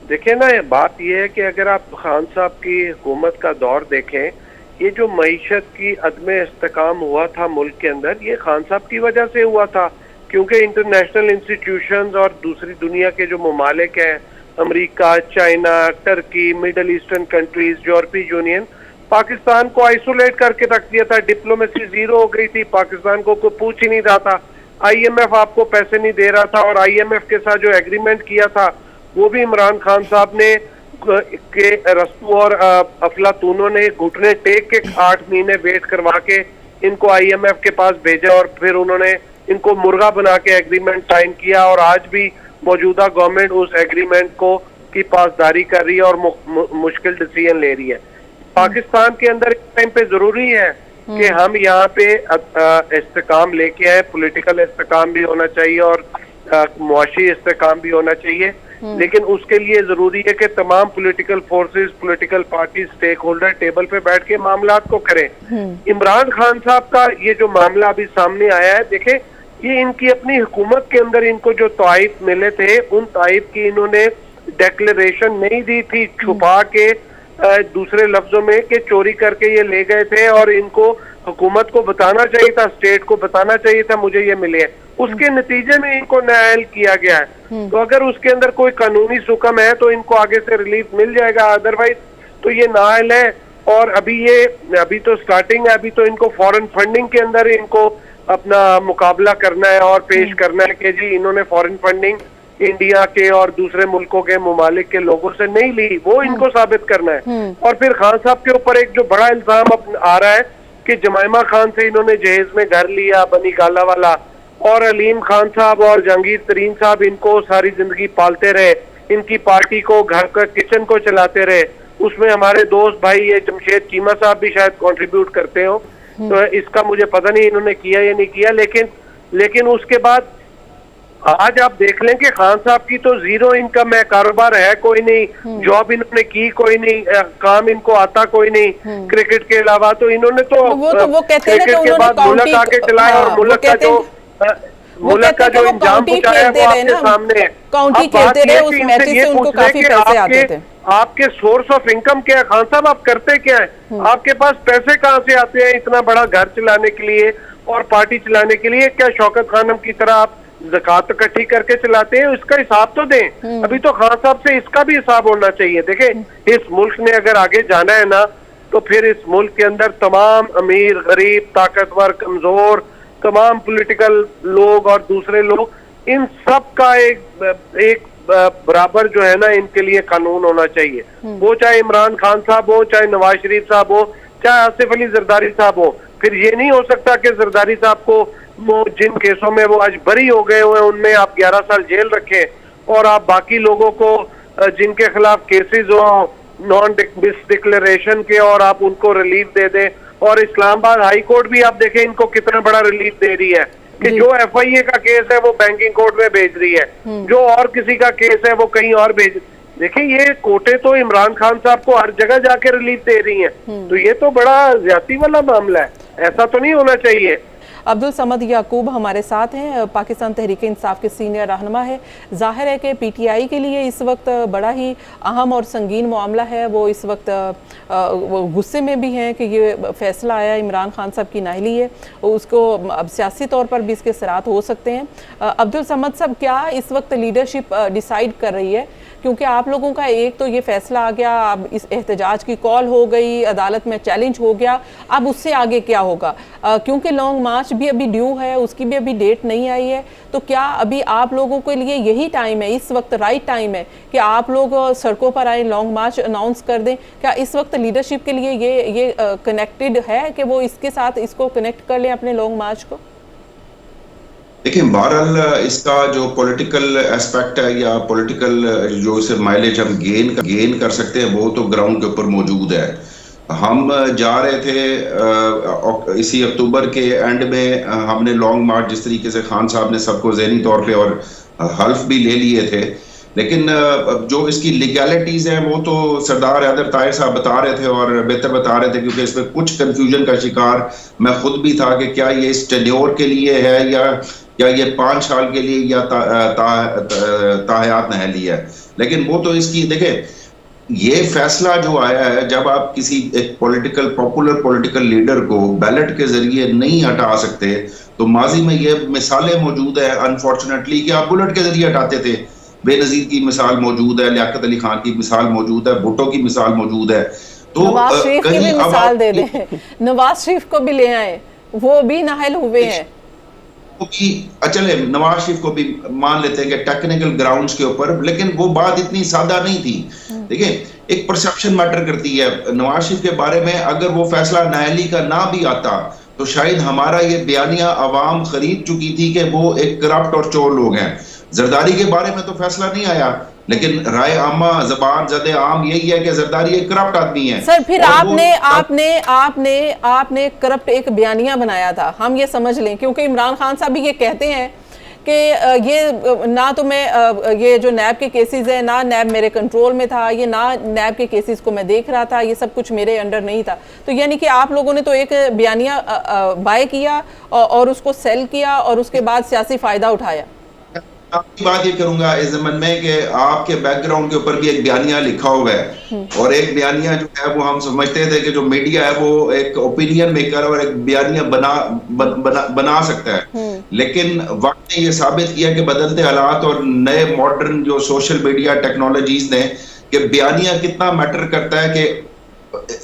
देखिए ना, बात यह है कि अगर आप खान साहब की हुकूमत का दौर देखें, ये जो मईशत की अदम इस्तेकाम हुआ था मुल्क के अंदर, ये खान साहब की वजह से हुआ था, क्योंकि इंटरनेशनल इंस्टीट्यूशंस और दूसरी दुनिया के जो ममालिक हैं, America, China, Turkey, middle eastern countries, यूरोपीय यूनियन, पाकिस्तान को आइसोलेट करके रख दिया था। डिप्लोमेसी जीरो हो गई थी, पाकिस्तान को कोई पूछ ही नहीं रहा था, IMF आपको पैसे नहीं दे रहा था, और IMF के साथ जो एग्रीमेंट किया था वो भी इमरान खान साहब ने के रस्तू और अफलातूनों ने घुटने टेक के 8 महीने वेट करवा के इनको IMF के पास भेजा और फिर उन्होंने इनको मुर्गा बना के एग्रीमेंट साइन किया, और आज भी मौजूदा गवर्नमेंट उस एग्रीमेंट को की पासदारी कर रही है और मुश्किल डिसीजन ले रही है। पाकिस्तान के अंदर इस टाइम पे जरूरी है कि हम यहाँ पे इस्तेकाम लेके आए, पॉलिटिकल इस्तेकाम भी होना चाहिए और मुआशी इस्तेकाम भी होना चाहिए, लेकिन उसके लिए जरूरी है कि तमाम political forces, political party, stake holder table पे बैठ के मामलात को करें। इमरान खान साहब का ये जो मामला अभी सामने आया है, देखें, ये इनकी अपनी हुकूमत के अंदर इनको जो तोइफ मिले थे, उन तोइफ की इन्होंने डिक्लेरेशन नहीं दी थी, छुपा के दूसरे लफ्जों में कि चोरी करके ये ले गए थे, और इनको हुकूमत को बताना चाहिए था, स्टेट को बताना चाहिए था मुझे ये मिले हैं। उसके नतीजे में इनको नाअहल किया गया है। तो अगर उसके अंदर कोई कानूनी हुक्म है तो इनको आगे से रिलीफ मिल जाएगा, अदरवाइज तो ये नाअहल है। और अभी तो स्टार्टिंग है, अभी तो इनको फॉरेन फंडिंग के अंदर इनको अपना मुकाबला करना है और पेश करना है कि जी इन्होंने फॉरेन फंडिंग इंडिया के और दूसरे मुल्कों के ममालिक के लोगों से नहीं ली, वो इनको साबित करना है। और फिर खान साहब के ऊपर एक जो बड़ा इल्जाम आ रहा है कि जमाइमा खान से इन्होंने जहेज में घर लिया बनी गाला वाला, और अलीम खान साहब और जहांगीर तरीन साहब इनको सारी जिंदगी पालते रहे, इनकी पार्टी को घर का किचन को चलाते रहे, उसमें हमारे दोस्त भाई ये जमशेद चीमा साहब भी शायद कंट्रीब्यूट करते हो, तो इसका मुझे पता नहीं इन्होंने किया या नहीं किया, लेकिन उसके बाद आज आप देख लें कि खान साहब की तो जीरो इनकम है, कारोबार है कोई नहीं, जॉब इन्होंने की कोई नहीं, काम इनको आता कोई नहीं क्रिकेट के अलावा, तो इन्होंने तो वो कहते हैं क्रिकेट के बाद मुल्क आके चलाया, और मुल्क का जो इंजाम पहुंचाया है वो आपके सामने है। काउंटी खेलते रहे, उस मैच से उनको काफी पैसे आते थे। आपके सोर्स ऑफ इनकम क्या है खान साहब, आप करते क्या है, आपके पास पैसे कहाँ से आते हैं इतना बड़ा घर चलाने के लिए और पार्टी चलाने के लिए? क्या शौकत खानम की तरह आप ज़कात इकट्ठी करके चलाते हैं? इसका हिसाब तो दें। अभी तो खान साहब से इसका भी हिसाब होना चाहिए। देखें, इस मुल्क ने अगर आगे जाना है ना, तो फिर इस मुल्क के अंदर तमाम अमीर, गरीब, ताकतवर, कमजोर, तमाम पॉलिटिकल लोग और दूसरे लोग, इन सब का एक बराबर जो है ना इनके लिए कानून होना चाहिए। वो चाहे इमरान खान साहब हो, चाहे नवाज शरीफ साहब हो, चाहे आसिफ अली जरदारी साहब हो। फिर ये नहीं हो सकता कि जरदारी साहब को वो जिन केसों में वो आज बरी हो गए हुए उनमें आप 11 साल जेल रखें, और आप बाकी लोगों को जिनके खिलाफ केसेस हो नॉन डिक्लेरेशन के, और आप उनको रिलीफ दे दें। और इस्लामाबाद हाई कोर्ट भी आप देखें इनको कितना बड़ा रिलीफ दे रही है कि जो FIA का केस है वो बैंकिंग कोर्ट में भेज रही है, जो और किसी का केस है वो कहीं और भेज। देखिए, ये कोर्टें तो इमरान खान साहब को हर जगह जाके रिलीफ दे रही हैं, तो ये तो बड़ा ज्यादती वाला मामला है, ऐसा तो नहीं होना चाहिए। अब्दुल समद याकूब हमारे साथ हैं, पाकिस्तान तहरीक इंसाफ के सीनियर रहनुमा है। जाहिर है कि PTI के लिए इस वक्त बड़ा ही अहम और संगीन मामला है। वो इस वक्त गुस्से में भी हैं कि ये फैसला आया इमरान खान साहब की नाअहली है, उसको अब सियासी तौर पर भी इसके असरात हो सकते हैं। अब्दुल समद साहब, क्या इस वक्त लीडरशिप डिसाइड कर रही है? क्योंकि आप लोगों का एक तो ये फैसला आ गया, अब इस एहतजाज की कॉल हो गई, अदालत में चैलेंज हो गया, अब उससे आगे क्या होगा? क्योंकि लॉन्ग मार्च भी अभी ड्यू है, उसकी भी अभी डेट नहीं आई है, तो क्या अभी आप लोगों के लिए यही टाइम है, इस वक्त राइट टाइम है कि आप लोग सड़कों पर आए, लॉन्ग मार्च अनाउंस कर दें? क्या इस वक्त लीडरशिप के लिए ये कनेक्टेड है कि वो इसके साथ इसको कनेक्ट कर लें अपने लॉन्ग मार्च को? देखिए, बहरहाल इसका जो पॉलिटिकल एस्पेक्ट है या पॉलिटिकल जो इसे माइलेज हम गेन कर सकते हैं वो तो ग्राउंड के ऊपर मौजूद है। हम जा रहे थे इसी अक्टूबर के एंड में, हमने लॉन्ग मार्च जिस तरीके से खान साहब ने सबको ज़हनी तौर पे और हल्फ भी ले लिए थे, लेकिन जो इसकी लीगैलिटीज़ हैं वो तो सरदार हैदर ताहिर साहब बता रहे थे और बेहतर बता रहे थे, क्योंकि इसमें कुछ कन्फ्यूजन का शिकार मैं खुद भी था कि क्या ये इस टेन्योर के लिए है या ये 5 साल के लिए या ताहयात नहली है। लेकिन वो तो इसकी देखें, ये फैसला जो आया है, जब आप किसी एक पॉपुलर पॉलिटिकल लीडर को बैलेट के जरिए नहीं हटा सकते, तो माजी में ये मिसालें मौजूद है अनफॉर्चुनेटली कि आप बुलेट के जरिए हटाते थे। बेनजीर की मिसाल मौजूद है, लियाकत अली खान की मिसाल मौजूद है, भुट्टो की मिसाल मौजूद है। तो नवाज शरीफ की भी मिसाल दे दें, नवाज शरीफ को भी ले आए, वो भी नाअहल हुए हैं। चले नवाज शरीफ को भी मान लेते हैं कि टेक्निकल ग्राउंड्स के ऊपर, लेकिन वो बात इतनी सादा नहीं थी। देखिए, एक परसेप्शन मैटर करती है। नवाज शरीफ के बारे में अगर वो फैसला नाअहली का ना भी आता, तो शायद हमारा ये बयानिया अवाम खरीद चुकी थी कि वो एक करप्ट और चोर लोग हैं। जरदारी के बारे में तो फैसला नहीं आया, लेकिन राय आमा, ज़बान ज़दे आम यही है कि जरदारी एक करप्ट आदमी है। सर, फिर आपने करप्ट एक बयानिया बनाया था, हम ये समझ लें, क्योंकि इमरान खान साहब भी ये कहते हैं कि ये ना तो मैं ये जो नैब के केसेस है, ना नैब मेरे कंट्रोल में था, ये ना नैब के केसेस को मैं देख रहा था, ये सब कुछ मेरे अंडर नहीं था। तो यानी कि आप लोगों ने तो एक बयानिया बाय किया और उसको सेल किया और उसके बाद सियासी फायदा उठाया। आपकी बात ये करूंगा इस ज़मन में कि आपके बैकग्राउंड के ऊपर भी एक बयानिया लिखा हुआ है, और एक बयानिया जो है वो हम समझते थे कि जो मीडिया है वो एक ओपिनियन मेकर और एक बयानिया बना सकता है। लेकिन वक्त ने ये साबित किया कि बदलते हालात और नए मॉडर्न जो सोशल मीडिया टेक्नोलॉजीज ने कि बयानिया कितना मैटर करता है, कि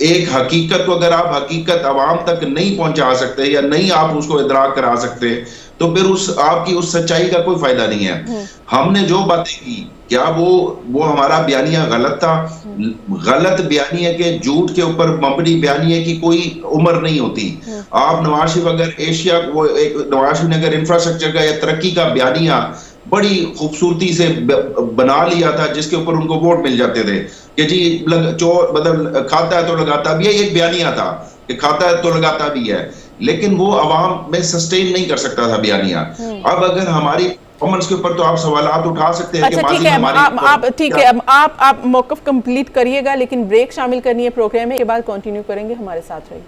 एक हकीकत को अगर आप हकीकत आवाम तक नहीं पहुंचा सकते या नहीं आप उसको इदराक करा सकते, तो फिर उस आपकी उस सच्चाई का कोई फायदा नहीं है। हमने जो बातें की, क्या वो हमारा बयानिया गलत था? गलत बयानिया के झूठ के ऊपर मबनी बयानिया की कोई उम्र नहीं होती। आप नवाज शरीफ अगर एशिया वो एक नवाज शरीफ ने अगर इंफ्रास्ट्रक्चर का या तरक्की का बयानिया बड़ी खूबसूरती से बना लिया था, जिसके ऊपर उनको वोट मिल जाते थे कि जी मतलब खाता है तो लगाता भी है, एक बयानिया था कि खाता है तो लगाता भी है, लेकिन वो अवाम में सस्टेन नहीं कर सकता था बयानिया। अब अगर हमारी परफॉर्मेंस के ऊपर तो आप सवालात उठा सकते हैं। अच्छा ठीक है, आप ठीक है, आप मौकफ कंप्लीट करिएगा, लेकिन ब्रेक शामिल करनी है प्रोग्राम में, के बाद कंटिन्यू करेंगे। हमारे साथ रहिए।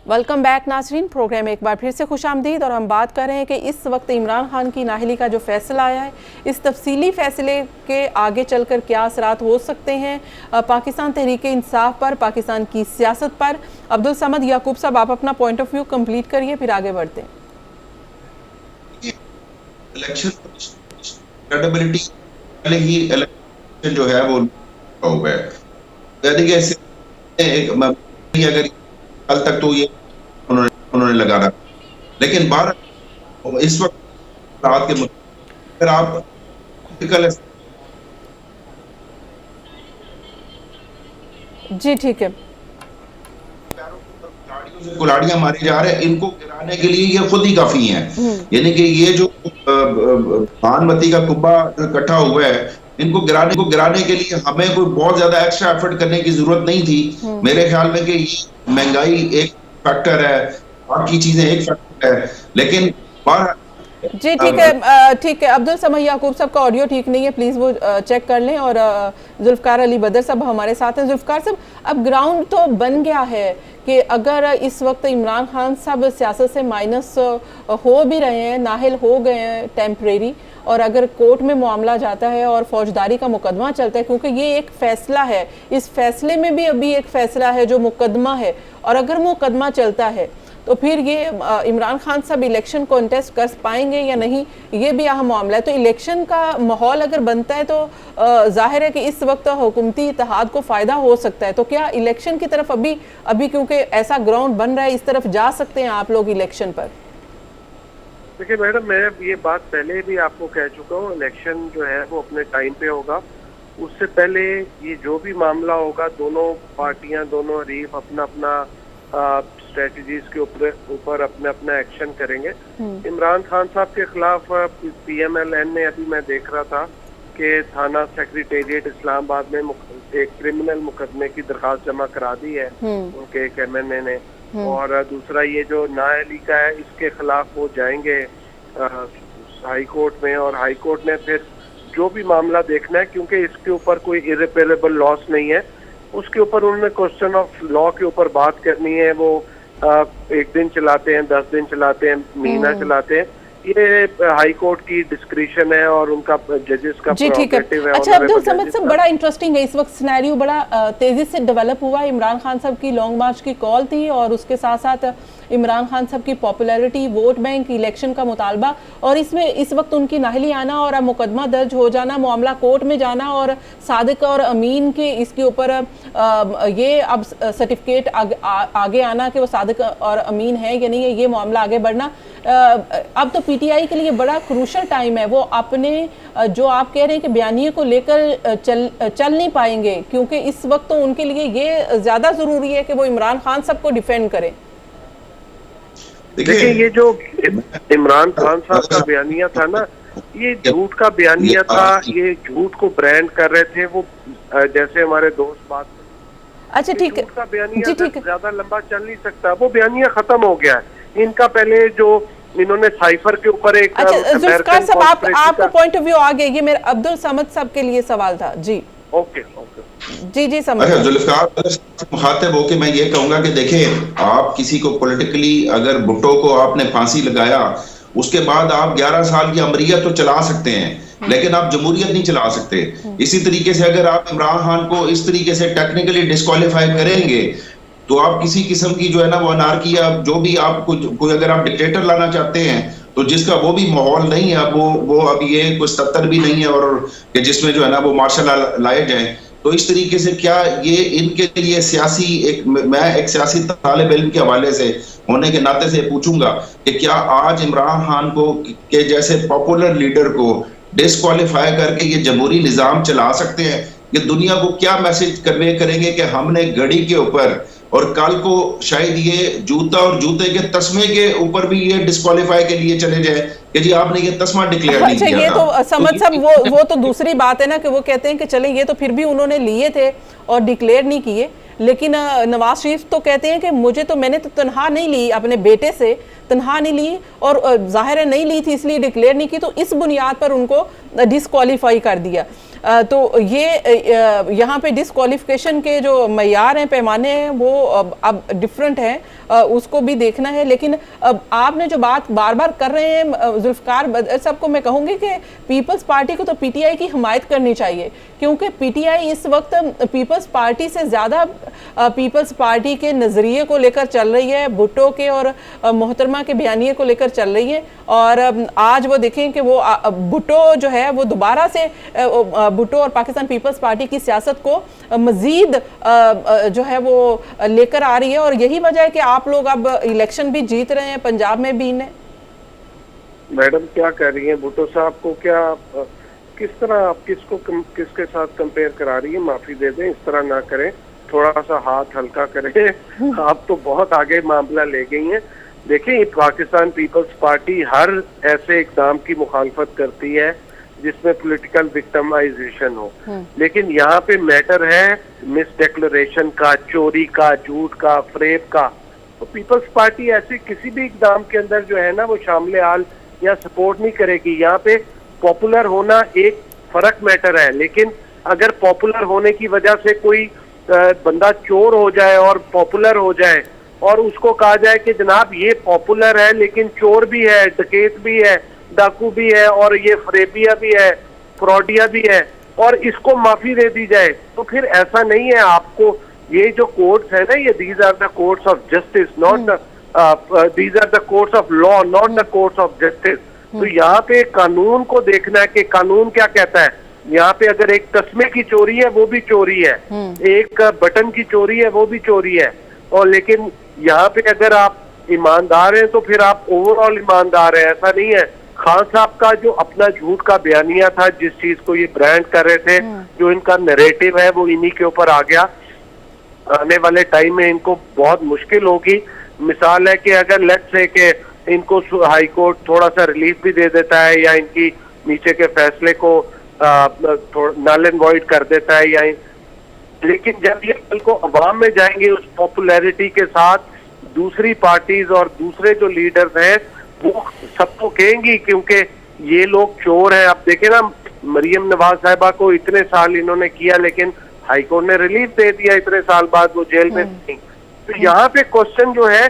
वेलकम बैक नाजरीन, प्रोग्राम में एक बार फिर से खुशामदीद। और हम बात कर रहे हैं कि इस वक्त इमरान खान की नाअहली का जो फैसला आया है, इस तफसीली फैसले के आगे चलकर क्या असरात हो सकते हैं पाकिस्तान तहरीक इंसाफ पर, पाकिस्तान की सियासत पर। अब्दुल समद याकूब साहब, आप अपना पॉइंट ऑफ व्यू कंप्लीट करिए, फिर आगे बढ़ते हैं। इलेक्शन क्रेडिबिलिटी पहले ही इलेक्शन जो है वो हो गया, यानी कि अगर कल तक तो ये उन्होंने लगाना, लेकिन बाहर इस वक्त रात के फिर आप जी ठीक है, कुल्हाड़ियां मारी जा रहे हैं, इनको गिराने के लिए ये खुद ही काफी हैं। यानी कि ये जो भानमती का कुब्बा जो इकट्ठा हुआ है, इनको गिराने के लिए हमें कोई बहुत ज्यादा एक्स्ट्रा एफर्ट करने की जरूरत नहीं थी। मेरे ख्याल में कि महंगाई एक फैक्टर है, बाकी चीजें एक फैक्टर है, लेकिन जी ठीक है। अब्दुल समद याकूब साहब का ऑडियो ठीक नहीं है, प्लीज़ वो चेक कर लें। और जुल्फ़कार अली बदर साहब हमारे साथ हैं। जुल्फ़कार साहब, अब ग्राउंड तो बन गया है कि अगर इस वक्त इमरान खान साहब सियासत से माइनस हो भी रहे हैं, नाहिल हो गए हैं टेम्परेरी, और अगर कोर्ट में मामला जाता है और फौजदारी का मुकदमा चलता है, क्योंकि ये एक फ़ैसला है, इस फैसले में भी अभी एक फ़ैसला है जो मुकदमा है, और अगर मुकदमा चलता है तो फिर ये इमरान खान साहब इलेक्शन कॉन्टेस्ट कर पाएंगे या नहीं, ये भी अहम मामला है। तो इलेक्शन का माहौल अगर बनता है तो जाहिर है कि इस वक्त हुकूमती इत्तेहाद को फ़ायदा हो सकता है। तो क्या इलेक्शन की तरफ अभी क्योंकि ऐसा ग्राउंड बन रहा है, इस तरफ जा सकते हैं आप लोग इलेक्शन पर? देखिए मैडम, मैं ये बात पहले भी आपको कह चुका हूँ, इलेक्शन जो है वो अपने टाइम पे होगा। उससे पहले ये जो भी मामला होगा, दोनों पार्टियां, दोनों हरीफ अपना अपना स्ट्रेटजीज के ऊपर अपना अपना एक्शन करेंगे। इमरान खान साहब के खिलाफ PMLN ने, अभी मैं देख रहा था कि थाना सेक्रेटेरिएट इस्लामाबाद में एक क्रिमिनल मुकदमे की दरखास्त जमा करा दी है उनके एक MNA ने। और दूसरा ये जो नाअहली का है, इसके खिलाफ वो जाएंगे हाई कोर्ट में, और हाई कोर्ट ने फिर जो भी मामला देखना है, क्योंकि इसके ऊपर कोई इरिपेरेबल लॉस नहीं है, उसके ऊपर उन्होंने क्वेश्चन ऑफ लॉ के ऊपर बात करनी है। वो एक दिन चलाते हैं, 10 दिन चलाते हैं, महीना चलाते हैं, ये हाई कोर्ट की डिस्क्रिशन है और उनका जजेस का प्रोगेटिव है। अच्छा अब्दुल समद साहब, बड़ा इंटरेस्टिंग है, इस वक्त सिनेरियो बड़ा तेजी से डेवलप हुआ। इमरान खान साहब की लॉन्ग मार्च की कॉल थी, और उसके साथ साथ इमरान खान साहब की पॉपुलैरिटी, वोट बैंक, इलेक्शन का मुतालबा, और इसमें इस वक्त उनकी नाअहली आना और अब मुकदमा दर्ज हो जाना, मामला कोर्ट में जाना, और सादिक और अमीन के इसके ऊपर ये अब सर्टिफिकेट आगे आना कि वो सादिक और अमीन है या नहीं है, ये मामला आगे बढ़ना। अब तो PTI के लिए बड़ा क्रूशल टाइम है। वो अपने जो आप कह रहे हैं कि बयानिए को लेकर चल नहीं पाएंगे, क्योंकि इस वक्त तो उनके लिए ये ज़्यादा ज़रूरी है कि वो इमरान खान साहब को डिफेंड करें। देखिए, ये जो इमरान खान साहब का बयानिया था ना, ये झूठ का बयानिया था, ये झूठ को ब्रांड कर रहे थे वो, जैसे हमारे दोस्त बात। अच्छा ठीक है, का बयानिया ज्यादा लंबा चल नहीं सकता, वो बयानिया खत्म हो गया है। इनका पहले जो इन्होंने साइफर के ऊपर एक, अच्छा जुल्फ़कार साहब, आपका पॉइंट ऑफ व्यू आ गया, ये मेरा अब्दुल समद साहब के लिए सवाल था जी। ओके जी समझ। अच्छा जुल्फ़कार, मुखातिब होके मैं ये कहूंगा कि देखें, आप किसी को पॉलिटिकली, अगर भुट्टो को आपने फांसी लगाया, उसके बाद आप 11 साल की अमरीयत तो चला सकते हैं, लेकिन आप जमहूरियत नहीं चला सकते। इसी तरीके से अगर आप इमरान खान को इस तरीके से टेक्निकली डिस्क्वालीफाई करेंगे, तो आप किसी किस्म की जो है ना वो अनार्की, जो भी आप कोई अगर आप डिक्टेटर लाना चाहते हैं, तो जिसका वो भी माहौल नहीं है, वो अब ये कुछ 77 भी नहीं है, और कि जिसमें जो है ना वो मार्शल लाए जाए, तो इस तरीके से क्या ये इनके लिए सियासी मैं एक सियासी तालिब इल्म के हवाले से होने के नाते से पूछूंगा कि क्या आज इमरान खान को के जैसे पॉपुलर लीडर को डिस्क्वालीफाई करके ये जमहूरी निजाम चला सकते हैं? ये दुनिया को क्या मैसेज कन्वे करेंगे कि हमने घड़ी के ऊपर, और कल को शायद ये जूता और जूते के तस्मे के ऊपर भी ये डिस्क्वालीफाई के लिए चले जाए कि जी आपने ये तस्मा डिक्लेयर नहीं किया। ये था। तो समझ सब वो तो दूसरी बात है ना कि वो कहते हैं कि चले ये तो फिर भी उन्होंने लिए थे और डिक्लेयर नहीं किए, लेकिन नवाज शरीफ तो कहते हैं कि मुझे तो मैंने तो तनहा नहीं ली, अपने बेटे से तनहा नहीं ली और जाहिर है नहीं ली थी इसलिए डिक्लेयर नहीं की, तो इस बुनियाद पर उनको डिस्क्वालीफाई कर दिया। तो ये यहाँ पे डिस्क्वालिफिकेशन के जो मयार हैं, पैमाने हैं, वो अब डिफरेंट हैं, उसको भी देखना है। लेकिन आपने जो बात बार बार कर रहे हैं जुल्फ़िकार साहब को, मैं कहूँगी कि पीपल्स पार्टी को तो पीटीआई की हिमायत करनी चाहिए, क्योंकि पीटीआई इस वक्त पीपल्स पार्टी से ज़्यादा पीपल्स पार्टी के नज़रिए को लेकर चल रही है, भुट्टो के और मोहतरमा के बयानिए को लेकर चल रही है। और आज वो देखें कि वो भुट्टो जो है वो दोबारा से भुट्टो और पाकिस्तान पीपल्स पार्टी की सियासत को मजीद जो है वो लेकर आ रही है, और यही वजह है कि आप लोग अब इलेक्शन भी जीत रहे हैं, पंजाब में भी इन्हें। मैडम क्या कह रही हैं भुट्टो साहब को, क्या किस तरह आप किसके साथ कंपेयर करा रही है? माफी दे दें, इस तरह ना करें, थोड़ा सा हाथ हल्का करें। आप तो बहुत आगे मामला ले गई हैं। देखिए, पाकिस्तान पीपल्स पार्टी हर ऐसे इकदाम की मुखालफत करती है जिसमें पॉलिटिकल विक्टिमाइजेशन हो, लेकिन यहाँ पे मैटर है मिस डिक्लेरेशन का, चोरी का, झूठ का, फ्रेब का। तो पीपल्स पार्टी ऐसे किसी भी इकदाम के अंदर जो है ना वो शामिल हाल या सपोर्ट नहीं करेगी। यहाँ पे पॉपुलर होना एक फर्क मैटर है, लेकिन अगर पॉपुलर होने की वजह से कोई बंदा चोर हो जाए और पॉपुलर हो जाए और उसको कहा जाए कि जनाब ये पॉपुलर है लेकिन चोर भी है, डकैत भी है, डाकू भी है और ये फ्रेबिया भी है, फ्रॉडिया भी है, और इसको माफी दे दी जाए, तो फिर ऐसा नहीं है। आपको ये जो कोर्ट्स है ना, ये these are the courts of justice, not these are the courts of law, not the courts of justice. तो यहाँ पे कानून को देखना है कि कानून क्या कहता है। यहाँ पे अगर एक तस्मे की चोरी है वो भी चोरी है, एक बटन की चोरी है वो भी चोरी है, और लेकिन यहाँ पे अगर आप ईमानदार हैं तो फिर आप ओवरऑल ईमानदार हैं, ऐसा नहीं है। खान साहब का जो अपना झूठ का बयानिया था, जिस चीज को ये ब्रांड कर रहे थे, जो इनका नैरेटिव है वो इन्हीं के ऊपर आ गया। आने वाले टाइम में इनको बहुत मुश्किल होगी। मिसाल है कि अगर लेट्स से कि इनको हाई कोर्ट थोड़ा सा रिलीफ भी दे देता है या इनकी नीचे के फैसले को नल एंड वॉइड कर देता है, या लेकिन जब ये कल को अवाम में जाएंगे उस पॉपुलैरिटी के साथ, दूसरी पार्टीज और दूसरे जो लीडर्स हैं वो सबको कहेंगी क्योंकि ये लोग चोर हैं। अब देखे ना, मरियम नवाज साहिबा को इतने साल इन्होंने किया लेकिन हाईकोर्ट ने रिलीफ दे दिया, इतने साल बाद वो जेल में थी। तो यहाँ पे क्वेश्चन जो है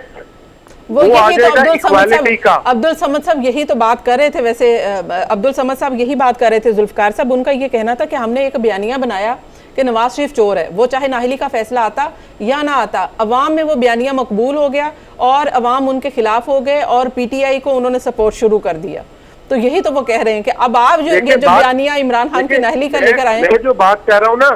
वो आ जाएगा इक्वालिटी का। अब्दुल समद साहब यही तो बात कर रहे थे, वैसे अब्दुल समद साहब यही बात कर रहे थे जुल्फ़िकार साहब। उनका ये कहना था कि हमने एक बयानिया बनाया कि नवाज शरीफ चोर है, वो चाहे नाहली का फैसला आता या ना आता, अवाम में वो बयानिया मकबूल हो गया और अवाम उनके खिलाफ हो गए और पीटीआई को उन्होंने सपोर्ट शुरू कर दिया। तो यही तो वो कह रहे हैं कि अब आप जो बयानिया इमरान खान की नाहली का लेकर आए। मैं जो बात कह रहा हूँ ना,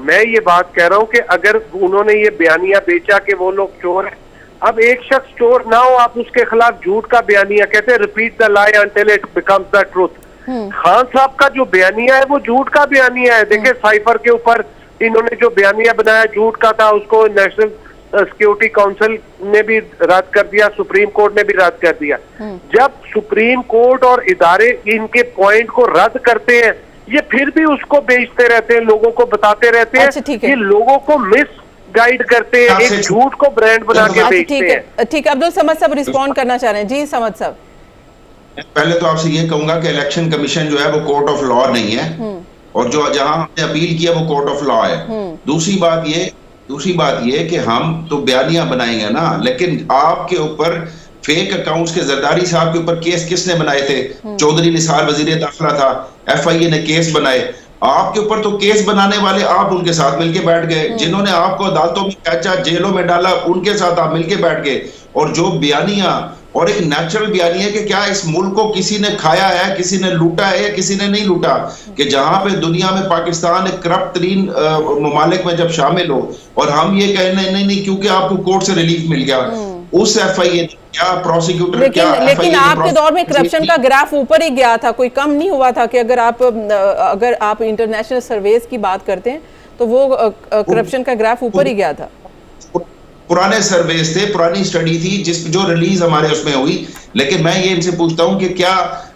मैं ये बात कह रहा हूँ कि अगर उन्होंने ये बयानिया बेचा कि वो लोग चोर है, अब एक शख्स चोर ना हो, आप उसके खिलाफ झूठ का बयानिया, कहते हैं repeat the lie until it becomes the truth. Khan साहब का जो बयानिया है वो झूठ का बयानिया है। देखिए, साइफर के ऊपर इन्होंने जो बयानिया बनाया झूठ का था, उसको नेशनल सिक्योरिटी काउंसिल ने भी रद्द कर दिया, सुप्रीम कोर्ट ने भी रद्द कर दिया। जब सुप्रीम कोर्ट और इदारे इनके पॉइंट को रद्द करते हैं, ये फिर भी उसको बेचते रहते हैं, लोगों को बताते रहते हैं, ये लोगों को मिस गाइड करते हैं, एक झूठ को ब्रांड बना के बेचते हैं। ठीक है, अब्दुल समद साहब रिस्पॉन्ड करना चाह रहे हैं। जी समद साहब। पहले तो आपसे ये कहूंगा कि इलेक्शन कमीशन जो है वो कोर्ट ऑफ लॉ नहीं है, और जो जहां हमने अपील किया वो कोर्ट ऑफ लॉ है। दूसरी बात ये कि हम तो बयानिया बनाएंगे ना, लेकिन आपके ऊपर फेक अकाउंट्स के जरदारी साहब के ऊपर केस किसने बनाए थे? चौधरी निसार वजीर दाखिला था, एफआईए ने केस बनाए। आपके ऊपर तो केस बनाने वाले आप उनके साथ मिलके बैठ गए, जिन्होंने आपको अदालतों में कैचा, जेलों में डाला, उनके साथ आप मिलके बैठ गए। और जो बयानिया, और एक नेचुरल बयानिया कि क्या इस मुल्क को किसी ने खाया है, किसी ने लूटा है या किसी ने नहीं लूटा, कि जहां पे दुनिया में पाकिस्तान एक करप्ट तरीन ममालिक में जब शामिल हो और हम ये कहने नहीं क्योंकि आपको कोर्ट से रिलीफ मिल गया, उस FIA क्या प्रोसिक्यूटर लेकिन आपके दौर में करप्शन का ग्राफ ऊपर ही गया था, कोई कम नहीं हुआ था कि अगर आप इंटरनेशनल सर्वेज की बात करते हैं तो वो करप्शन का ग्राफ ऊपर ही गया था। पुराने सर्वेस थे, पुरानी स्टडी थी जो रिलीज हमारे उसमें हुई। लेकिन मैं ये इनसे पूछता हूं कि क्या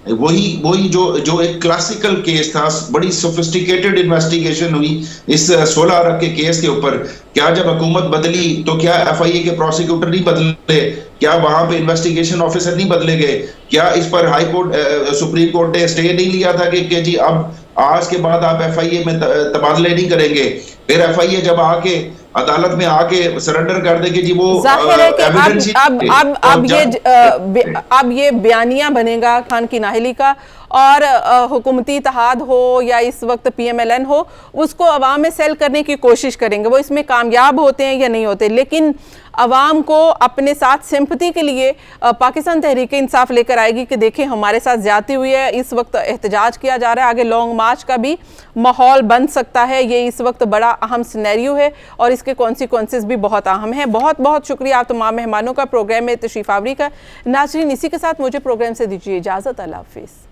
वही जो एक क्लासिकल केस था, बड़ी सोफिस्टिकेटेड इन्वेस्टिगेशन हुई इस 16 अरब के केस के ऊपर, क्या जब हुकूमत बदली तो क्या FIA के प्रोसिक्यूटर नहीं बदले? क्या वहां पे इन्वेस्टिगेशन ऑफिसर नहीं बदले गए? क्या इस पर हाई कोर्ट सुप्रीम कोर्ट ने स्टे नहीं लिया था कि जी अब आज के बाद आप FIA में तबादले नहीं करेंगे? फिर FIA जब आके अदालत में आके सरेंडर कर दे कि जी वो जाहिर है कि अब ये बयानिया बनेगा खान की नाहली का, और हुकूमती इत्तेहाद हो या इस वक्त PMLN हो, उसको अवाम में सेल करने की कोशिश करेंगे। वो इसमें कामयाब होते हैं या नहीं होते, लेकिन अवाम को अपने साथ सिंपैथी के लिए पाकिस्तान तहरीक इंसाफ लेकर आएगी कि देखें हमारे साथ ज्यादती हुई है, इस वक्त एहतजाज किया जा रहा है, आगे लॉन्ग मार्च का भी माहौल बन सकता है। ये इस वक्त बड़ा अहम सिनेरियो है और इसके कॉन्सिक्वेंसेस भी बहुत अहम हैं। बहुत बहुत शुक्रिया आप तमाम मेहमानों का प्रोग्राम में तशरीफ आवरी का। नाज़रीन, इसी के साथ मुझे प्रोग्राम से दीजिए इजाज़त। अल्लाह हाफिज़।